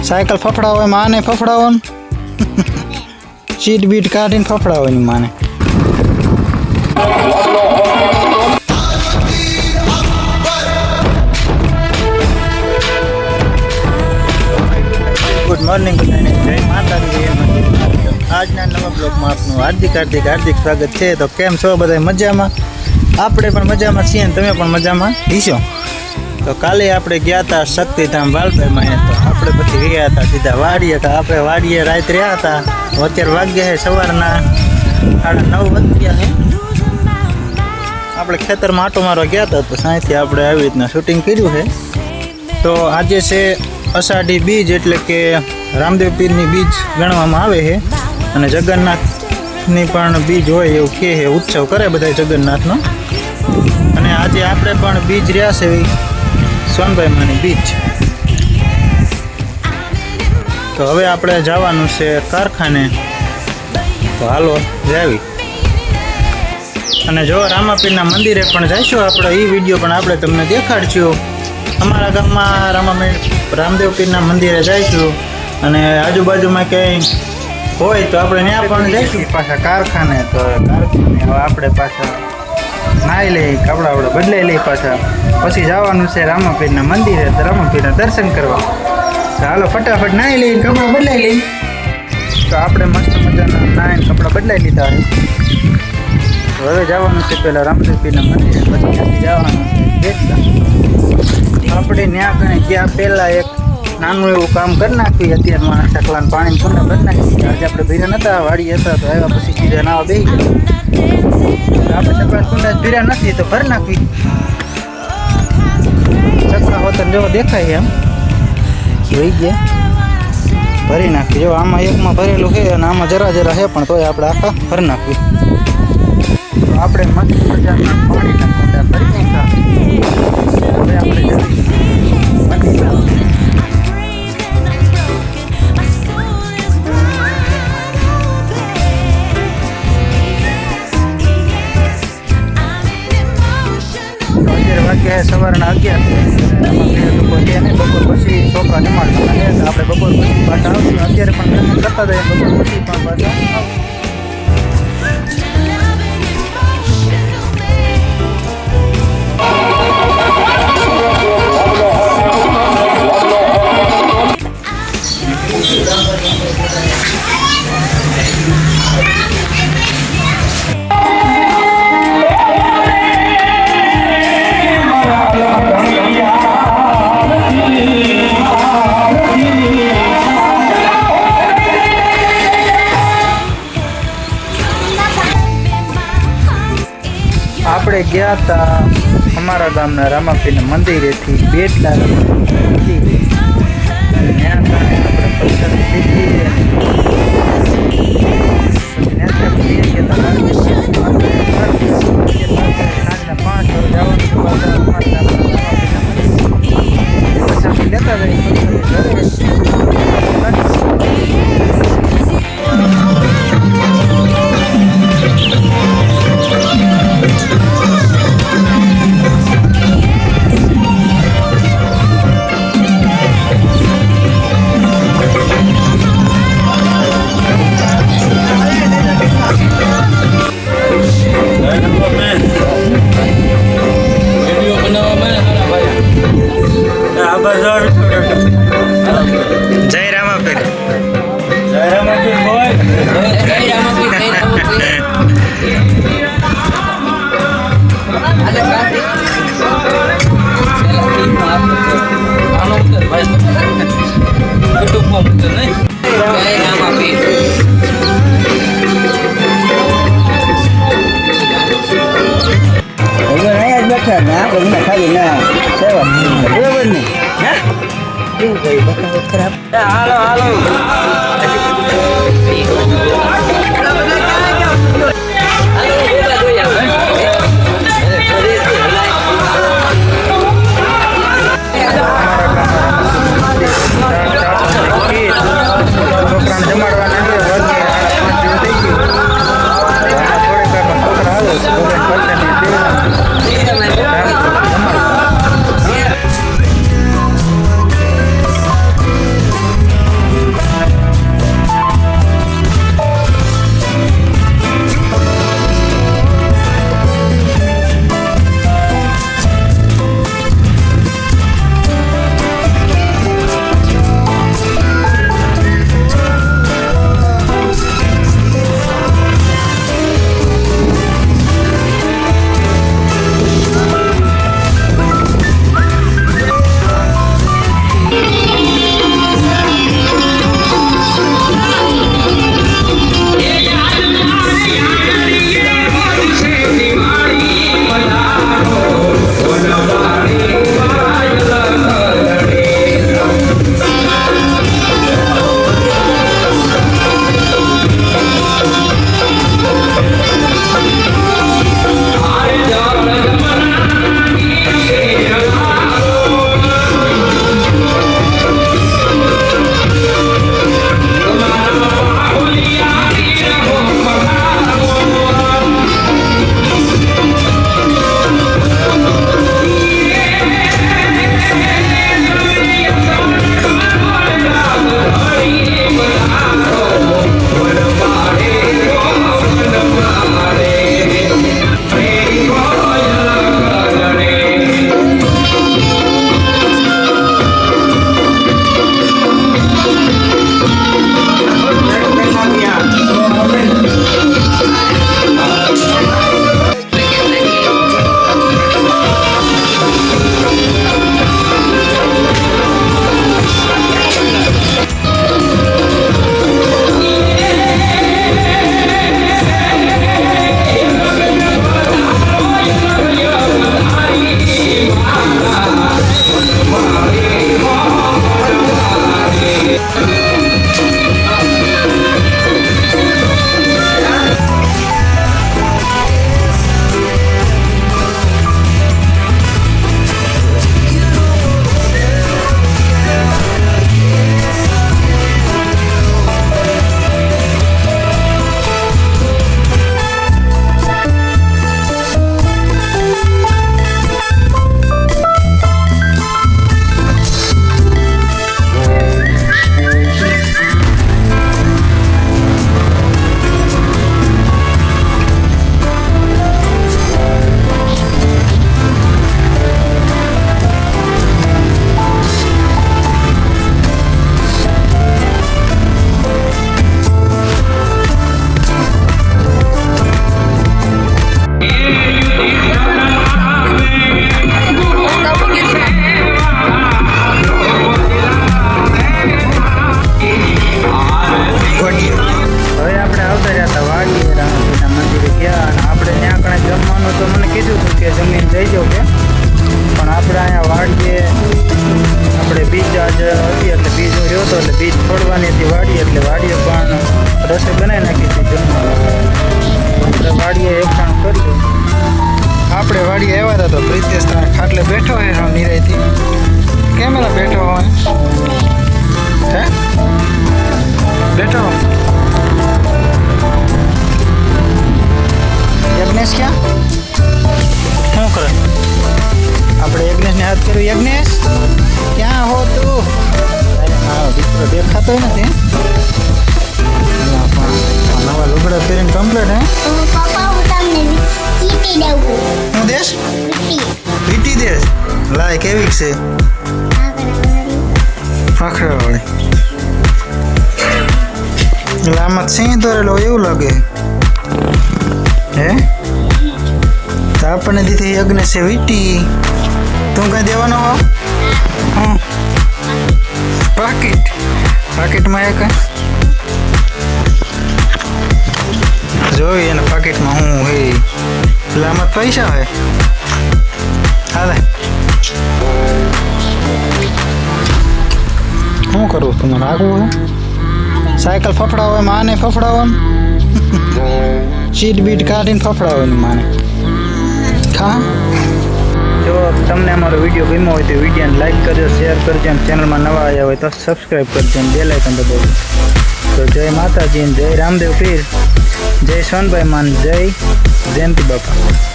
Cycle ફફડાવો માને ફફડાવો ને seat bit કાઢીને ફફડાવવાની માને. ગુડ મોર્નિંગ બધાને, જય માતાજી. આજના નવા બ્લોગમાં આપનું હાર્દિક સ્વાગત છે. તો કેમ છો બધા? મજામાં? આપણે પણ મજામાં છીએ અને તમે પણ મજામાં હશો. તો કાલે આપણે ગયા હતા શક્તિધામ વાલભાઈમાં, તો આપણે પછી ગયા હતા સીધા વાડીએ. તો આપણે વાડીએ રાત રહ્યા હતા. અત્યારે વાગ્યા છે સવારના 9:30 વાગ્યા છે. આપણે ખેતરમાં આંટો મારવા ગયા હતા, તો સાંજથી આપણે આવી રીતના શૂટિંગ કર્યું છે. તો આજે છે અષાઢી બીજ, એટલે કે રામદેવ પીરની બીજ ગણવામાં આવે છે. અને જગન્નાથની પણ બીજ હોય એવું કહે છે, ઉત્સવ કરે બધા જગન્નાથનો. અને આજે આપણે પણ બીજ રહ્યા છે સોનભાઈમાંની બીજ. તો હવે આપણે જવાનું છે કારખાને, તો હાલો જાવી. અને જો રામાપીરના મંદિરે પણ જઈશું આપણે, એ વિડીયો પણ આપણે તમને દેખાડશું. અમારા ગામમાં રામદેવ પીરના મંદિરે જઈશું, અને આજુબાજુમાં ક્યાંય હોય તો આપણે ત્યાં પણ જઈશું. પાછા કારખાને, તો કારખાને હવે આપણે પાછા નાહી લઈ, કપડાં આપણે બદલાઈ લઈ પાછા. પછી જવાનું છે રામાપીરના મંદિરે, તો રામાપીરના દર્શન કરવા. તો હાલો ફટાફટ નાહી લઈ, કપડાં બદલાઈ લઈ. તો આપણે મસ્ત મજાના નાહીને કપડાં બદલાઈ લીધા છે. તો હવે જવાનું છે પહેલાં રામદેવ પીરના મંદિરે, પછી ત્યાંથી જવાનું છે બેટલા. આપણે ત્યાં કણે ગયા પહેલાં એક નાનું એવું કામ કરી નાખ્યું. અત્યારમાં ચકલાને પાણીની કુંડા ભરી નાખી. આજે આપણે ભીરા નહોતા, વાડી હતા, તો આવ્યા પછી સીધા નાવા બેસી ગયા. આપણે ચકલાને કુંડા ભીરા નથી તો ભરી નાખવી. ચકલા હોતર જેવો દેખાય એમ જોઈ ગયા, ભરી નાખવી. જો આમાં એકમાં ભરેલું છે અને આમાં જરા છે, પણ તોય આપણે આખા ભરી નાખવી. તો આપણે મસ્ત મજાના પાણીના કુંડા ભરી નાખ્યા. હવે આપણે જલ્દી સવારના 11 બપોર પછી છોકરા જમાડવાના છે. આપણે બપોર પછી પાછા આવશું. અત્યારે પણ મહેનત કરતા જઈએ, બપોર પછી પણ પાછા આપણે ગયા હતા અમારા ગામના રામાપીરના મંદિરેથી બેટલા મંદિરે. ત્યાં આપણે પૈસા લીધી. સાંજના 5 વાગે જવાનું પછી લેતા જઈએ. જય રામાપીર, જય રામાપીર બોય, જય રામાપીર, જય રામાપીર. બરાબર ને? કેવું ભાઈ બતાવો ખરાબ. હાલો હાલો છોકરાને જમાડવાના દિનેશ ક્યાં હો તું? અરે મારો દીકરો દેખાતો નથી. નવા લુગડા પહેરીને કમ્પ્લીટ હે. પપ્પા હું તમને કીટી દઉં. હું દેશ કીટી. પીટી દેશ લાય કેવી છે ફાખરાવાળી. એટલે આમાં સિંહ દોરેલો એવું લાગે હે. તો આપણને દીધી યજ્ઞ છે વીટી. તું કઈ દેવાનો હો? હા પાકીટમાં એક જોઈ એના પાકીટમાં હું હે. એટલે આમાં પૈસા હોય. હાલે શું કરવું તમારે આગવું હે? સાયકલ ફફડાવો એમ આને ફફડાવો એમ સીટ બીટ કાઢીને ફફડાવો એની માને ખા. જો તમને અમારો વિડીયો ગમ્યો હોય તો વિડીયોને લાઈક કરજો, શેર કરજો અને ચેનલમાં નવા આવ્યા હોય તો સબસ્ક્રાઈબ કરજો અને બેલ આઇકન દબાવજો. તો જય માતાજી, જય રામદેવ પીર, જય સોનભાઈ માન, જય જયંતિ બાપા.